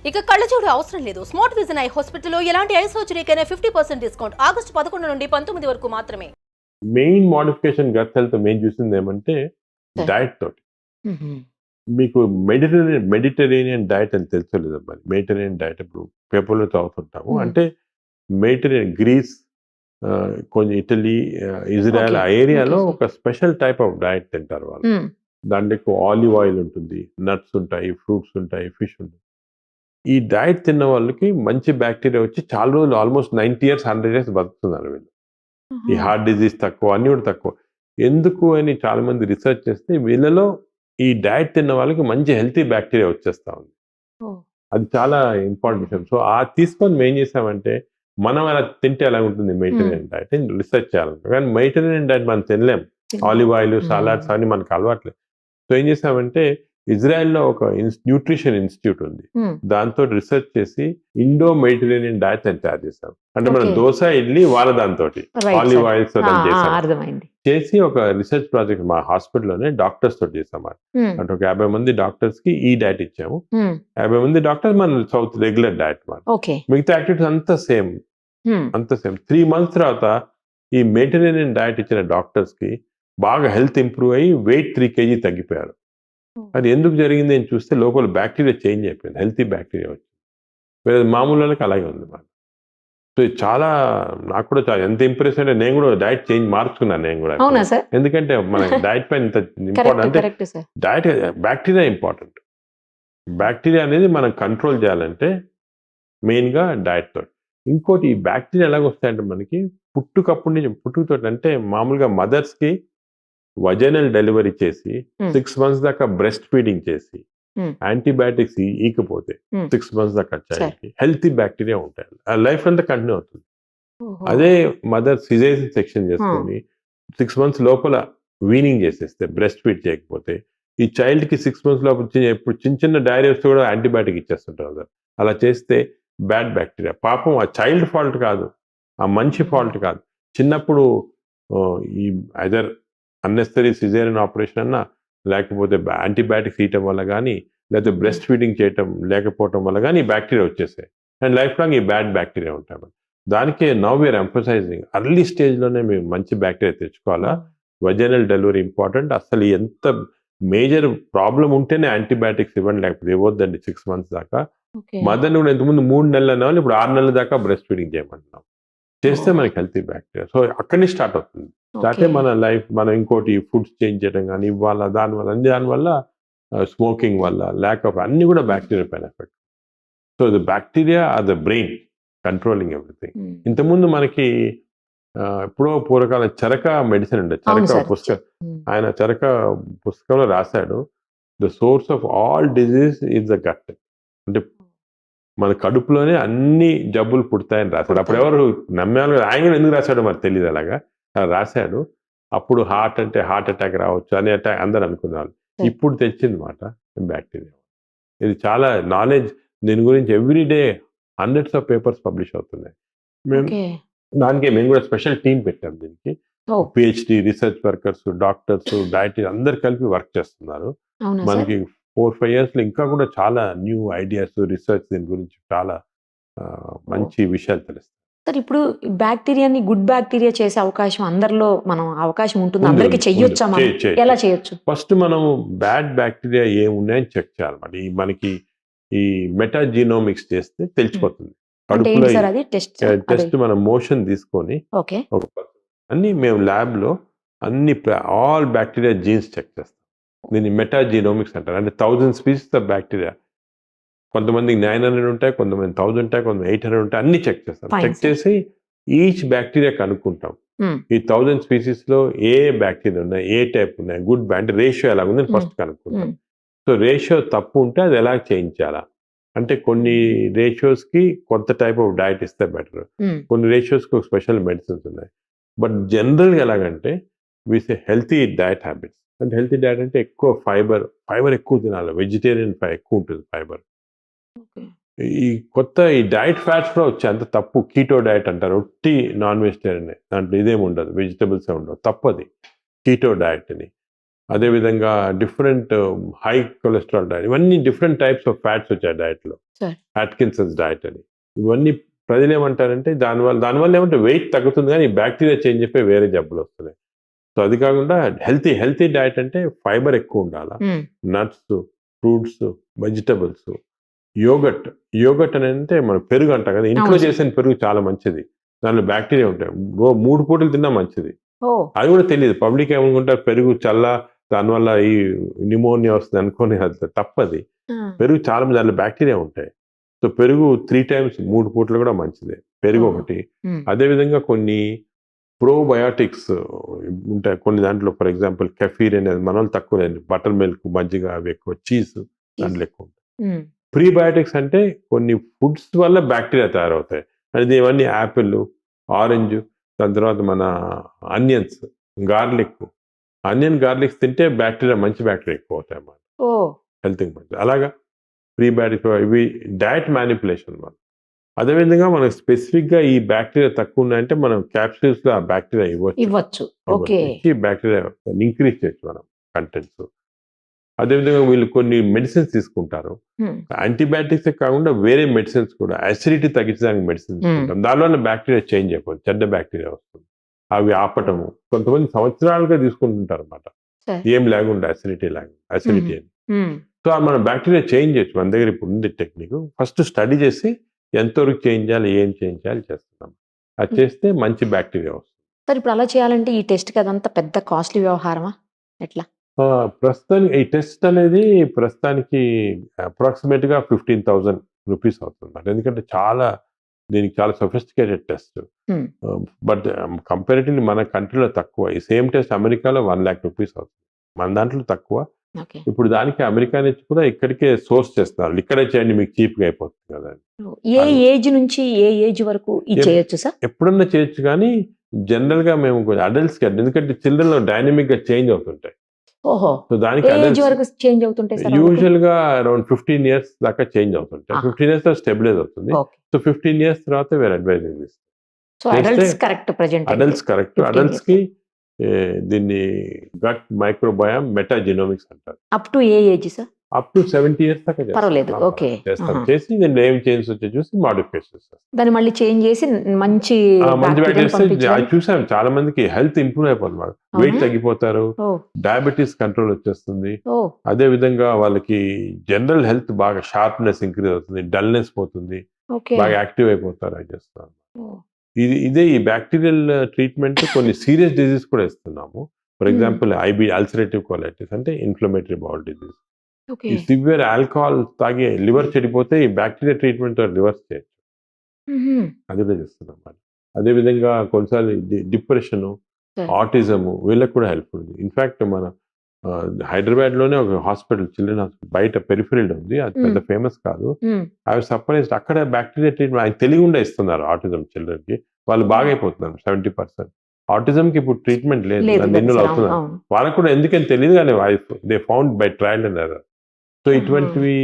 ఇక కళ్ళజోడు అవసరం లేదు. స్మార్ట్ విజన్ ఐ హాస్పిటల్లో ఎలాంటి ఐ సర్జరీకైనా 50% డిస్కౌంట్. ఆగస్టు 11 నుండి 19 వరకు మాత్రమే. Main modification gut health main చూసింది ఏమంటే డైట్ తోటి. మీకు మెడిటరేనియన్ డైట్ అని తెలుసలేదు మరి. మెడిటరేనియన్ డైట్ ఇప్పుడు పేపర్లో చదువుతుంటాము. అంటే మెడిటరేనియన్ గ్రీస్, కొంచెం ఇటలీ, ఇజ్రాయెల్ ఆ ఏరియాలో ఒక స్పెషల్ టైప్ ఆఫ్ డైట్ తింటారు వాళ్ళు. దాంట్లో ఎక్కువ ఆలివ్ ఆయిల్ ఉంటుంది, నట్స్ ఉంటాయి, ఫ్రూట్స్ ఉంటాయి, ఫిష్ ఉంటుంది. ఈ డైట్ తిన్న వాళ్ళకి మంచి బ్యాక్టీరియా వచ్చి చాలా రోజులు ఆల్మోస్ట్ 90 years 100 years బతుకుతున్నారు వీళ్ళు. ఈ హార్ట్ డిజీజ్ తక్కువ, అన్ని కూడా తక్కువ. ఎందుకు అని చాలా మంది రీసెర్చ్ చేస్తే వీళ్ళలో ఈ డైట్ తిన్న వాళ్ళకి మంచి హెల్తీ బ్యాక్టీరియా వచ్చేస్తా ఉంది. అది చాలా ఇంపార్టెంట్ విషయం. సో ఆ తీసుకొని మేము ఏం చేసామంటే మనం అలా తింటే ఎలా ఉంటుంది మెడిటరేనియన్ డైట్ అని రీసెర్చ్ చేయాలంటాం. కానీ మెడిటరేనియన్ డైట్ మనం తినలేం. ఆలివ్ ఆయిల్, సలాడ్స్ అన్ని మనకు అలవాట్లేదు. సో ఏం చేసామంటే ఇజ్రాయెల్లో ఒక న్యూట్రిషన్ ఇన్స్టిట్యూట్ ఉంది. దాంతో రీసెర్చ్ చేసి ఇండో మెడిటరేనియన్ డైట్ అని తయారు చేసాం. అంటే మనం దోశ, ఇడ్లీ వాళ్ళ దాంతో ఆలివ్ ఆయిల్స్ చేసి ఒక రీసెర్చ్ ప్రాజెక్ట్ మా హాస్పిటల్లోనే డాక్టర్స్ తోటి చేసాం. అంటే ఒక 50 మంది డాక్టర్స్ కి ఈ డైట్ ఇచ్చాము. 50 మంది డాక్టర్స్ మన సౌత్ రెగ్యులర్ డైట్ మిగతా యాక్టివిటీస్ అంతా సేమ్. 3 months తర్వాత ఈ మెడిటరేనియన్ డైట్ ఇచ్చిన డాక్టర్స్ కి బాగా హెల్త్ ఇంప్రూవ్ అయ్యి వెయిట్ 3 kg తగ్గిపోయారు. అది ఎందుకు జరిగింది అని చూస్తే లోపల బ్యాక్టీరియా చేంజ్ అయిపోయింది, హెల్తీ బ్యాక్టీరియా వచ్చింది. వేరే మామూలు వాళ్ళకి అలాగే ఉంది మాట. సో చాలా నాకు కూడా చాలా ఎంత ఇంప్రెస్ అంటే నేను కూడా డైట్ చేంజ్ మార్చుకున్నాను నేను కూడా. ఎందుకంటే మన డైట్ పైన ఇంత ఇంపార్టెంట్ అంటే డైట్ బ్యాక్టీరియా ఇంపార్టెంట్. బ్యాక్టీరియా అనేది మనం కంట్రోల్ చేయాలంటే మెయిన్గా డైట్ తోటి. ఇంకోటి ఈ బ్యాక్టీరియా ఎలాగ వస్తాయంటే మనకి పుట్టుకతో అంటే మామూలుగా మదర్స్కి వజనల్ డెలివరీ చేసి 6 months దాకా బ్రెస్ట్ ఫీడింగ్ చేసి యాంటీబయాటిక్స్ ఈకపోతే 6 months దాకా చైల్డ్కి హెల్తీ బ్యాక్టీరియా ఉంటాయి. ఆ లైఫ్ అంతా కంటిన్యూ అవుతుంది. అదే మదర్ సిజేరియన్ సెక్షన్ చేసుకొని 6 months లోపల వీనింగ్ చేసేస్తే, బ్రెస్ట్ ఫీడ్ చేయకపోతే ఈ చైల్డ్కి 6 months లోపల ఎప్పుడు చిన్న డైరీ వస్తే కూడా యాంటీబయాటిక్ ఇచ్చేస్తుంటారు. అలా చేస్తే బ్యాడ్ బ్యాక్టీరియా పాపం ఆ చైల్డ్ ఫాల్ట్ కాదు, ఆ మంచి ఫాల్ట్ కాదు. చిన్నప్పుడు ఈ ఐదర్ అన్నెసరీ సిజేరియన్ ఆపరేషన్ అన్నా, లేకపోతే యాంటీబయాటిక్స్ ఇవ్వటం వల్ల కానీ, లేకపోతే బ్రెస్ట్ ఫీడింగ్ చేయటం లేకపోవటం వల్ల కానీ బ్యాక్టీరియా వచ్చేసాయి. అండ్ లైఫ్ లాంగ్ ఈ బ్యాడ్ బ్యాక్టీరియా ఉంటాయి. దానికే నౌ వీఆర్ ఎంఫసైజింగ్ అర్లీ స్టేజ్లోనే మేము మంచి బ్యాక్టీరియా తెచ్చుకోవాలా. Vaginal delivery important. అసలు ఎంత మేజర్ ప్రాబ్లం ఉంటేనే యాంటీబయాటిక్స్ ఇవ్వండి, లేకపోతే ఇవ్వద్దండి 6 months దాకా. మదర్ని కూడా ఇంతకుముందు 3 నెలలు అనే వాళ్ళు ఇప్పుడు 6 నెలల దాకా బ్రెస్ట్ ఫీడింగ్ చేయమంటున్నాం. చేస్తే మనకి హెల్తీ బ్యాక్టీరియా. సో అక్కడి నుంచి స్టార్ట్ అవుతుంది. స్టార్ట్ మన లైఫ్. మనం ఇంకోటి ఫుడ్స్ చేంజ్ చేయడం కానీ ఇవ్వాలా, దానివల్ల స్మోకింగ్ వల్ల, ల్యాక్ ఆఫ్ అన్ని కూడా బ్యాక్టీరియా పైన effect. So the bacteria are the brain controlling everything. ఇంతకుముందు మనకి ఎప్పుడో పూర్వకాల చరక మెడిసిన్ ఉండే, చరక పుస్తకం, ఆయన చరక పుస్తకంలో రాశాడు the source of all disease is the gut. అంటే మన కడుపులోనే అన్ని జబ్బులు పుడతాయని రాశాడు. అప్పుడు ఎవరు నమ్మేవాళ్ళు, ఆయన ఎందుకు రాశాడో మరి తెలియదు, అలాగా రాశాడు. అప్పుడు హార్ట్ అటాక్ రావచ్చు అనే అటాక్ అందరు అనుకున్నారు. ఇప్పుడు తెచ్చింది మాట బ్యాక్టీరియా. ఇది చాలా నాలెడ్జ్ దీని గురించి everyday hundreds of papers publish అవుతున్నాయి. మేము కూడా స్పెషల్ టీం పెట్టాం దీనికి. PhD research workers, doctors, deity అందరు కలిపి వర్క్ చేస్తున్నారు. మనకి 4-5 years ఇంకా కూడా చాలా న్యూ ఐడియాస్, రీసెర్చ్ దీని గురించి చాలా మంచి విషయాలు తెలుస్తాయి. సార్, ఇప్పుడు బ్యాక్టీరియాని గుడ్ బ్యాక్టీరియా చేసే అవకాశం అందరిలో అవకాశం ఉంటుంది, అందరికి చెయ్యొచ్చా? ఎలా చేయొచ్చు? ఫస్ట్ మనం బ్యాడ్ బ్యాక్టీరియా ఏమున్నాయని చెక్ చేయాలన్నమాట. మనకి ఈ మెటాజీనోమిక్స్ చేస్తే తెలిసిపోతుంది. కడుపులో టెస్ట్ మనం మోషన్ తీసుకొని అన్ని మేము ల్యాబ్ లో అన్ని ఆల్ బ్యాక్టీరియా జీన్స్ చెక్ చేస్తాం. దీన్ని మెటాజీనోమిక్స్ అంటారు. అంటే 1000 species ఆఫ్ బ్యాక్టీరియా, కొంతమందికి 900 ఉంటాయి, కొంతమంది 1000 ఉంటాయి, కొంతమంది 800 ఉంటాయి, అన్ని చెక్ చేస్తాం. చెక్ చేసి ఈచ్ బ్యాక్టీరియా కనుక్కుంటాం. ఈ 1000 species లో ఏ బ్యాక్టీరియా ఉన్నాయి, ఏ టైప్ ఉన్నాయి, గుడ్ బ్యాడ్ రేషియో ఎలా ఉంది ఫస్ట్ కనుక్కుంటాం. సో రేషియో తప్పు ఉంటే అది ఎలా చేయించాలా అంటే కొన్ని రేషియోస్ కి కొంత టైప్ ఆఫ్ డైట్ ఇస్తే బెటర్, కొన్ని రేషియోస్ కి స్పెషల్ మెడిసిన్స్ ఉన్నాయి. బట్ జనరల్గా ఎలాగంటే వీసే హెల్తీ డైట్ హ్యాబిట్స్. అంటే హెల్తీ డైట్ అంటే ఎక్కువ ఫైబర్ ఎక్కువ తినాలి, వెజిటేరియన్ ఎక్కువ ఉంటుంది ఫైబర్. ఈ డైట్ ఫ్యాట్స్ కూడా వచ్చాయి, అంత తప్పు. కీటో డైట్ అంటారు, ఒట్టి నాన్ వెజిటేరియన్, దాంట్లో ఇదేమి ఉండదు, వెజిటబుల్స్ ఉండవు, తప్పది కీటో డైట్ అని. అదేవిధంగా డిఫరెంట్ హై కొలెస్ట్రాల్ డైట్, ఇవన్నీ డిఫరెంట్ టైప్స్ ఆఫ్ ఫ్యాట్స్ వచ్చాయి డైట్లో. Sure. అట్కిన్సన్స్ డయట్ అని. ఇవన్నీ ప్రజలు ఏమంటారంటే దానివల్ల ఏమంటే వెయిట్ తగ్గుతుంది కానీ బ్యాక్టీరియా చేంజ్ అయిపోయి వేరే జబ్బులు వస్తున్నాయి. సో అది కాకుండా హెల్తీ డయట్ అంటే ఫైబర్ ఎక్కువ ఉండాలా, నట్స్, ఫ్రూట్స్, వెజిటబుల్స్, యోగట్ అని అంటే మనం పెరుగు అంటాం కదా, ఇంట్లో అవును. చేసిన పెరుగు చాలా మంచిది, దానిలో బ్యాక్టీరియా ఉంటాయి. 3 పూటలు తిన్నా మంచిది. ఓ అది కూడా తెలియదు. పబ్లిక్ ఏమనుకుంటారు పెరుగు దానివల్ల ఈ న్యూమోనియా వస్తుంది అనుకోని, అది తప్పది. పెరుగు చాలా మంది దానిలో బ్యాక్టీరియా ఉంటాయి. సో పెరుగు 3 టైమ్స్ 3 పూటలు కూడా మంచిదే పెరుగు ఒకటి. అదేవిధంగా కొన్ని ప్రోబయాటిక్స్ ఉంటాయి కొన్ని దాంట్లో. ఫర్ ఎగ్జాంపుల్ కెఫీర్ అనేది మన వాళ్ళు తక్కువ, బటర్ మిల్క్, మజ్జిగ అవి ఎక్కువ, చీజ్ దాంట్లో ఎక్కువ ఉంటాయి. ప్రీబయాటిక్స్ అంటే కొన్ని ఫుడ్స్ వల్ల బ్యాక్టీరియా తయారవుతాయి. అది ఇవన్నీ యాపిల్, ఆరెంజ్, దాని తర్వాత మన ఆనియన్స్, గార్లిక్స్ తింటే మంచి బ్యాక్టీరియా ఎక్కువ అవుతాయి అన్నమాట, ఓ హెల్త్కి మంచిది. అలాగా ప్రీబయాటిక్స్ ఇవి డయట్ మ్యానిపులేషన్ మనం. అదేవిధంగా మనకు స్పెసిఫిక్గా ఈ బ్యాక్టీరియా తక్కువ ఉన్నాయంటే మనం క్యాప్సూల్స్లో ఆ బ్యాక్టీరియా ఇవ్వచ్చు. ఓకే. ఇచ్చి బ్యాక్టీరియా ఇంక్రీజ్ చేయొచ్చు మనం కంటెంట్స్. అదేవిధంగా వీళ్ళు కొన్ని మెడిసిన్స్ తీసుకుంటారు. యాంటీబయాటిక్స్ కాకుండా వేరే మెడిసిన్స్ కూడా, అసిడిటీ తగ్గించడానికి మెడిసిన్ తీసుకుంటాం. దానివల్ల బ్యాక్టీరియా చేంజ్ అయిపోతుంది, చెడ్డ బ్యాక్టీరియా వస్తుంది. అవి ఆపటము కొంతమంది సంవత్సరాలుగా తీసుకుంటుంటారు అన్నమాట, ఏం లేకుండా అసిడిటీ అని. సో మన బ్యాక్టీరియా చేంజ్ చేయొచ్చు. మన దగ్గర ఇప్పుడు ఉంది టెక్నిక్. ఫస్ట్ స్టడీ చేసి ఎంతవరకు చేంజ్ చేయాలి, ఏం చేంజ్ చేయాలి చేస్తున్నాం. అది చేస్తే మంచి బ్యాక్టీరియా వస్తుంది. సార్ ఇప్పుడు అలా చేయాలంటే ఈ టెస్ట్ అదంతా పెద్ద కాస్ట్లీ వ్యవహారమా ఎట్లా? ప్రస్తుతానికి ఈ టెస్ట్ అనేది ప్రస్తుతానికి అప్రాక్సిమేట్గా 15,000 రూపీస్ అవుతుంది. ఎందుకంటే దీనికి చాలా సొఫిస్టికేటెడ్ టెస్ట్. బట్ కంపారిటివ్లీ మన కంట్రీలో తక్కువ. ఈ సేమ్ టెస్ట్ అమెరికాలో 1 lakh రూపీస్ అవుతుంది, మన దాంట్లో తక్కువ. ఇప్పుడు దానికి అమెరికా నుంచి కూడా ఇక్కడికే సోర్స్ చేస్తున్నారు. ఇక్కడే చేయండి మీకు చీప్గా అయిపోతుంది కదా. ఏ ఏజ్ నుంచి ఏ ఏజ్ వరకు చేయొచ్చు సార్? ఎప్పుడన్నా చేయొచ్చు, కానీ జనరల్ గా మేము అడల్ట్స్ కి, ఎందుకంటే చిల్డ్రన్ లో డైనమిక్ గా చేంజ్ అవుతుంటాయి. ఓహో. సో దానికి వరకు చేంజ్ అవుతుంటాయి యూజువల్ గా అరౌండ్ 15 years దాకా చేంజ్ అవుతుంటాయి. 15 years తర్వాత స్టెబిలైజ్ అవుతుంది. సో 15 years తర్వాత వేరే అడ్వైజింగ్ ఇస్తాం. So adults correct present. Adults కి దీన్ని గట్ మైక్రోబయామ్ మెటాజినోమిక్స్ అంటారు. Up to A age sir? Up to 70 years దాకా పర్వాలేదు. ఓకే. చేసి దీన్ని ఏం చేంజ్ వచ్చే చూసి మాడిఫికేషన్ చేస్తారు. దాన్ని మళ్ళీ చేంజ్ చేసి మంచి చూసాం చాలా మందికి హెల్త్ ఇంప్రూవ్ అయిపోతుంది, వెయిట్ తగ్గిపోతారు, డయాబెటీస్ కంట్రోల్ వచ్చేస్తుంది. అదే విధంగా వాళ్ళకి జనరల్ హెల్త్ బాగా షార్ప్నెస్ ఇంక్రీజ్ అవుతుంది, డల్నెస్ పోతుంది, బాగా యాక్టివ్ అయిపోతారు. అది చేస్తారు. ఇదే ఈ బ్యాక్టీరియల్ ట్రీట్మెంట్ కొన్ని సీరియస్ డిజీజ్ కూడా ఇస్తున్నాము. ఫర్ ఎగ్జాంపుల్ అల్సరేటివ్ కోలైటిస్ అంటే ఇన్ఫ్లమేటరీ బౌల్ డిజీజ్. ఈ సివియర్ ఆల్కహాల్ తాగి లివర్ చెడిపోతే ఈ బ్యాక్టీరియా ట్రీట్మెంట్ రివర్స్ చేయొచ్చు, అది కూడా చేస్తున్నాం. అదే విధంగా కొన్నిసార్లు డిప్రెషన్, ఆటిజము వీళ్ళకి కూడా హెల్ప్ఫుల్ ఉంది. ఇన్ఫాక్ట్ మన హైదరాబాద్ లోనే ఒక హాస్పిటల్, చిల్డ్రన్ హాస్పిటల్ బయట పెరిఫెరల్ ఉంది, అది పెద్ద ఫేమస్ కాదు. అవి సర్ప్రైజ్డ్, అక్కడ బ్యాక్టీరియా ట్రీట్మెంట్ ఆయన తెలియకుండా ఇస్తున్నారు ఆటిజం చిల్డ్రన్ కి. వాళ్ళు బాగా అయిపోతున్నారు 70%. ఆటిజం కి ఇప్పుడు ట్రీట్మెంట్ లేదు, ఎన్నులు అవుతున్నారు. వాళ్ళకు కూడా ఎందుకని తెలియదు, కానీ they found by trial and error. So ఇటువంటివి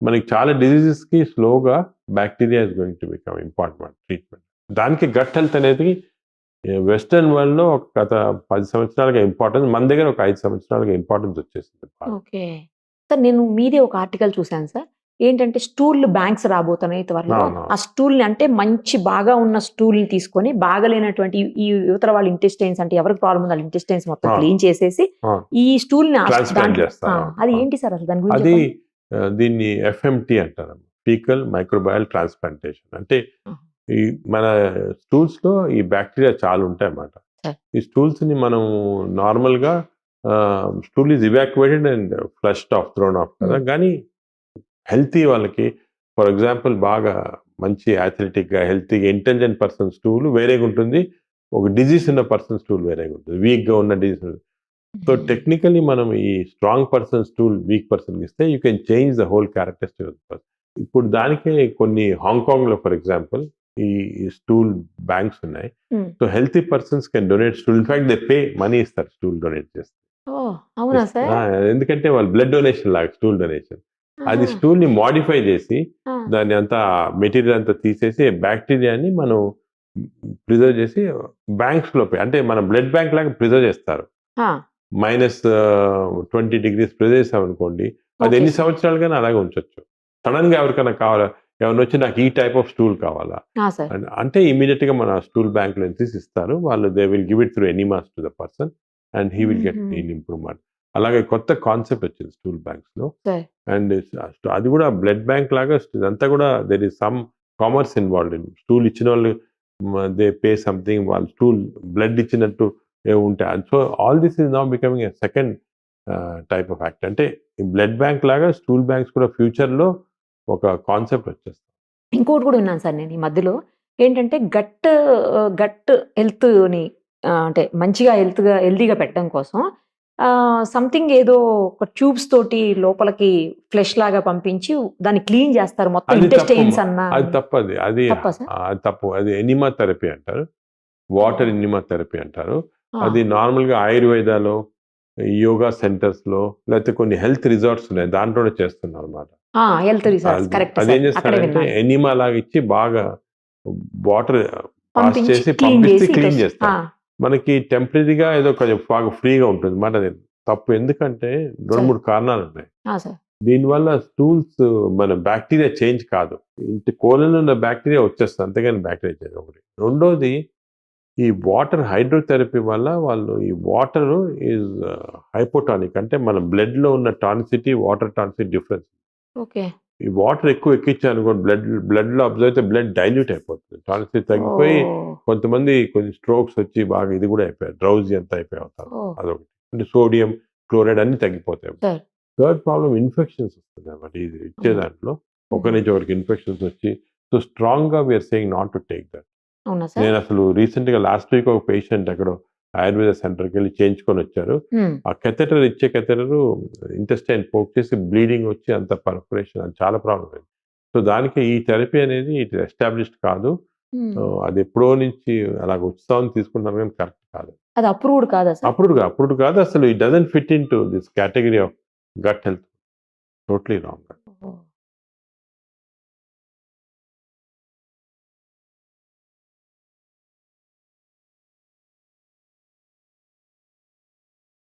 మనకి చాలా డిజీజెస్ కి స్లోగా bacteria is going to become important treatment. దానికి గట్ హెల్త్ అనేది వెస్టర్న్ వరల్డ్ లో ఒక గత 10 సంవత్సరాలుగా ఇంపార్టెన్స్, మన దగ్గర ఒక 5 సంవత్సరాలుగా ఇంపార్టెన్స్ వచ్చేసింది. ఓకే సార్, నేను మీదే ఒక ఆర్టికల్ చూసాను సార్, ఏంటంటే స్టూల్ బ్యాంక్స్ రాబోతున్నాయి త్వరలో. ఆ స్టూల్ ని అంటే మంచి బాగా ఉన్న స్టూల్ ని తీసుకొని బాగాలేనటువంటి ఈ యువతల వాళ్ళ ఇంటెస్టైన్స్, అంటే ఎవరికి ప్రాబ్లం ఉంది వాళ్ళ ఇంటెస్టైన్స్ మొత్తం క్లీన్ చేసేసి ఈ స్టూల్ ని అది ఏంటి సార్ అసలు దాని గురించి? దీన్ని FMT అంటారు, ఫీకల్ మైక్రోబయల్ ట్రాన్స్ప్లాంటేషన్. అంటే ఈ మన స్టూల్స్ లో ఈ బ్యాక్టీరియా చాలా ఉంటాయి అన్నమాట. ఈ స్టూల్స్ ని మనం నార్మల్ గా stool is evacuated and flushed off, thrown off కదా. కానీ హెల్తీ వాళ్ళకి, ఫర్ ఎగ్జాంపుల్ బాగా మంచి అథ్లెటిక్ గా హెల్తీగా ఇంటెలిజెంట్ పర్సన్ స్టూల్ వేరేగా ఉంటుంది, ఒక డిజీజ్ ఉన్న పర్సన్ స్టూల్ వేరేగా ఉంటుంది, వీక్ గా ఉన్న డిజీజ్. సో టెక్నికలీ మనం ఈ strong person stool weak person ఇస్తే you can change the whole characteristic. ఇప్పుడు దానికే కొన్ని హాంకాంగ్ లో ఫర్ ఎగ్జాంపుల్ ఈ స్టూల్ బ్యాంక్స్ ఉన్నాయి. So healthy persons can donate stool. In fact they pay money ఇస్తారు స్టూల్ డొనేట్ చేస్తే. ఎందుకంటే వాళ్ళు బ్లడ్ డొనేషన్ లాగా స్టూల్ డొనేషన్. అది స్టూల్ ని మోడిఫై చేసి దాన్ని అంతా మెటీరియల్ అంతా తీసేసి బ్యాక్టీరియాని మనం ప్రిజర్వ్ చేసి బ్యాంక్స్ లో, అంటే మన బ్లడ్ బ్యాంక్ లాగా ప్రిజర్వ్ చేస్తారు. -20 degrees ప్రిజర్వ్ చేసాం అనుకోండి, అది ఎన్ని సంవత్సరాలుగానే అలాగే ఉంచొచ్చు. సడన్ గా ఎవరికైనా కావాలా, ఎవరిని వచ్చి నాకు ఈ టైప్ ఆఫ్ స్టూల్ కావాలా సార్ అంటే ఇమీడియట్ గా మన స్టూల్ బ్యాంక్ లో తీసి ఇస్తారు వాళ్ళు. They will give it through enemas to the person and he will get Mhm. Improvement. అలాగే కొత్త కాన్సెప్ట్ వచ్చింది స్టూల్ బ్యాంక్స్ లో. సార్ అండ్ అది కూడా బ్లడ్ బ్యాంక్ లాగా ఇదంతా కూడా there is some commerce involved in. Stool ఇచ్చిన వాళ్ళు దే పే సంథింగ్, వాళ్ళు స్టూల్ బ్లడ్ ఇచ్చినట్టు ఉంటాయి. So all this is now becoming a second type of act. అంటే బ్లడ్ బ్యాంక్ లాగా స్టూల్ బ్యాంక్స్ కూడా ఫ్యూచర్ లో ఒక కాన్సెప్ట్ వచ్చేస్తుంది. ఇంకోటి కూడా విన్నాను సార్ నేను ఈ మధ్యలో ఏంటంటే గట్ హెల్త్ని అంటే మంచిగా హెల్తీగా పెట్టడం కోసం సంథింగ్ ఏదో ఒక ట్యూబ్స్ తోటి లోపలికి ఫ్లెష్ లాగా పంపించి దాన్ని క్లీన్ చేస్తారు మొత్తం అది ఇంటెస్టైన్స్ తప్పు. అన్న అది తప్పది. అది తప్పా సార్? అది తప్పు. అది ఎనిమా థెరపీ అంటారు. వాటర్ ఎనిమా థెరపీ అంటారు. ఆ, అది నార్మల్ గా ఆయుర్వేదాలో, యోగా సెంటర్స్ లో, లేకపోతే కొన్ని హెల్త్ రిసార్ట్స్ ఉన్నాయి దాంట్లోనే చేస్తున్నారు అనమాట. హెల్త్ రిసార్ట్స్ కరెక్ట్ అదేం అక్కడే చేస్తారంటే విన్నాను ఎనిమా లాగా ఇచ్చి బాగా వాటర్ పాస్ పంపించి చేసి క్లీన్ పంపిస్తే చేసి క్లీన్ ఇటు- చేస్తారు. మనకి టెంపరీగా ఏదో కొంచెం బాగా ఫ్రీగా ఉంటుంది అన్నమాట. అది తప్పు. ఎందుకంటే సరే. 2-3 కారణాలు ఉన్నాయి. సార్ దీనివల్ల స్టూల్స్ మన బ్యాక్టీరియా చేంజ్ కాదు. ఇంటి కోలలో ఉన్న బ్యాక్టీరియా వచ్చేస్తుంది, అంతేగాని బ్యాక్టీరియా చేంజ్ ఒకటి. రెండోది ఈ వాటర్ హైడ్రోథెరపీ వల్ల వాళ్ళు ఈ వాటర్ ఈజ్ హైపోటానిక్. అంటే మన బ్లడ్ లో ఉన్న tonicity, water tonicity difference. Okay ఈ వాటర్ ఎక్కువ ఎక్కించాను అనుకోండి, బ్లడ్ లో అబ్జర్వ్ అయితే బ్లడ్ డైల్యూట్ అయిపోతుంది, టానిసిటీ తగ్గిపోయి కొంతమంది కొంచెం స్ట్రోక్స్ వచ్చి బాగా ఇది కూడా అయిపోయారు, డ్రౌజీ అంతా అయిపోయి అవుతారు. అదొకటి. అంటే సోడియం, క్లోరైడ్ అన్ని తగ్గిపోతాయి. సార్ థర్డ్ ప్రాబ్లం ఇన్ఫెక్షన్స్ వస్తుంది అన్నమాట. ఇది ఇచ్చే దాంట్లో ఒకరి నుంచి ఒకరికి ఇన్ఫెక్షన్స్ వచ్చి, సో స్ట్రాంగ్ గా we are saying not to take that. అవునా సార్ నేను అసలు రీసెంట్ గా లాస్ట్ వీక్ ఒక పేషెంట్ అక్కడ ఆయుర్వేద సెంటర్కి వెళ్ళి చేయించుకొని వచ్చారు. ఆ కెథెటర్ ఇచ్చే కెథెటర్ ఇంటెస్టైన్ పోక్ చేసి బ్లీడింగ్ వచ్చి అంత పర్ఫరేషన్, అది చాలా ప్రాబ్లం అయింది. సో దానికి ఈ థెరపీ అనేది ఇట్ ఎస్టాబ్లిష్డ్ కాదు. అది ఎప్పుడో నుంచి అలాగ ఉత్సాహం తీసుకుంటాను కానీ కరెక్ట్ కాదు. అది అప్రూవ్డ్ కాదా సార్? అప్పుడు కాదు అసలు. It doesn't fit in to this category of gut health. Totally wrong.